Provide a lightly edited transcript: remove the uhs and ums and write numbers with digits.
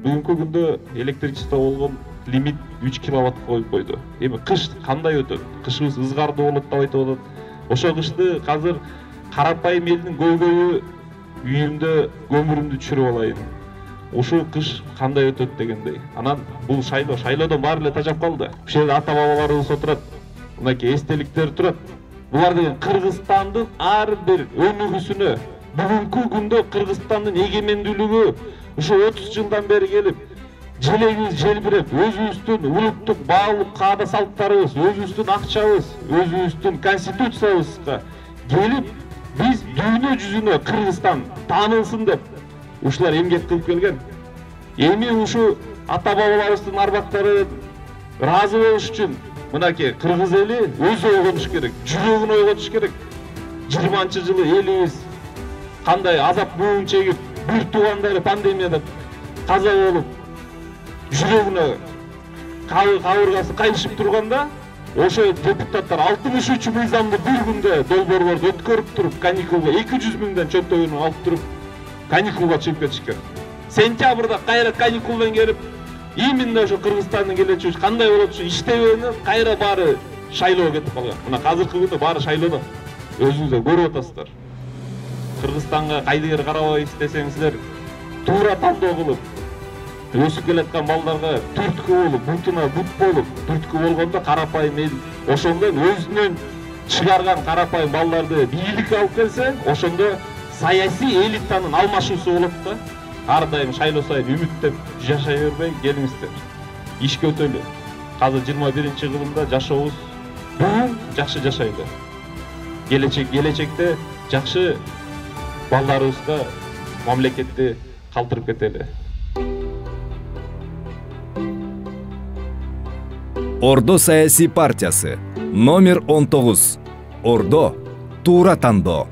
Бүгүнкү күндө электричество болгон лимит 3 киловатт коюп койду. Эми кыш кандай өтөт? Кышыбыз ызгардуу болот деп айтып атат. Ошо кышты азыр карапайым элдин көйгөйү үйүмдө көмүрүмдү түшүрүп алайын. Ушул кыш кандай өтөт дегендей. Анан бул шайлоодон баары эле тажап калды. Ушул жерде ата бабаларыбыз отурат. Мынакей эстеликтер турат. Булар деген Кыргызстандын ар бир өнүгүүсүнө, бүгүнкү күндө Кыргызстандын эгемендүүлүгү ушу 30 жылдан бери келип, желегибиз желбиреп, өзүбүздүн улуттук баалык каада салттарыбыз, өзүбүздүн акчабыз, өзүбүздүн конституциябызга келип, биз дүйнө жүзүнө Кыргызстан таанылсын деп ушулар эмгек кылып келген. Эми ушу ата бабаларыбыздын арбактары ыраазы болуш үчүн мынакей кыргыз эли өзү ойгонуш керек, жүрөгүн ойготуш керек. 20-жылы элибиз кандай азап муң чегип, бир туугандары пандемияда каза болуп, жүрөгүнө кабыргасы кайышып турганда, ошо депутаттар 63 мыйзамды бир күндө долбоорлорду өткөрүп туруп, каникулга 200 миңден чөнтөгүн алып туруп, каникулга чыгып кетишкен. Сентябрда кайра каникулдан келип, именно ошо Кыргызстандын келечеги кандай болот ушу иштебеген, кайра баары шайлоого кетип калган. Мына азыркы күндө баары шайлоодо. Өзүңүздөр көрүп атасыздар. Кыргызстанга кайдыгер карабайбыз десеңиздер, туура тандоо кылып, өсүп келаткан балдарга түрткү болуп, бутуна бут болуп, түрткү болгондо карапайым эл ошондо өзүнөн чыгарган карапайым балдарды бийликке алып келсе, ошондо саясий элитанын алмашуусу болот да. Ар дайым шайлоо сайын үмүттөп жашай бербей келиңиздер. Ишке өтөлү. Азыр 21-кылымда жашообуз бүгүн жакшы жашайлы. Келечекте жакшы балдарыбызга мамлекетти калтырып кетели. Ордо саясий партиясы номер 19. Ордо туура тандоо.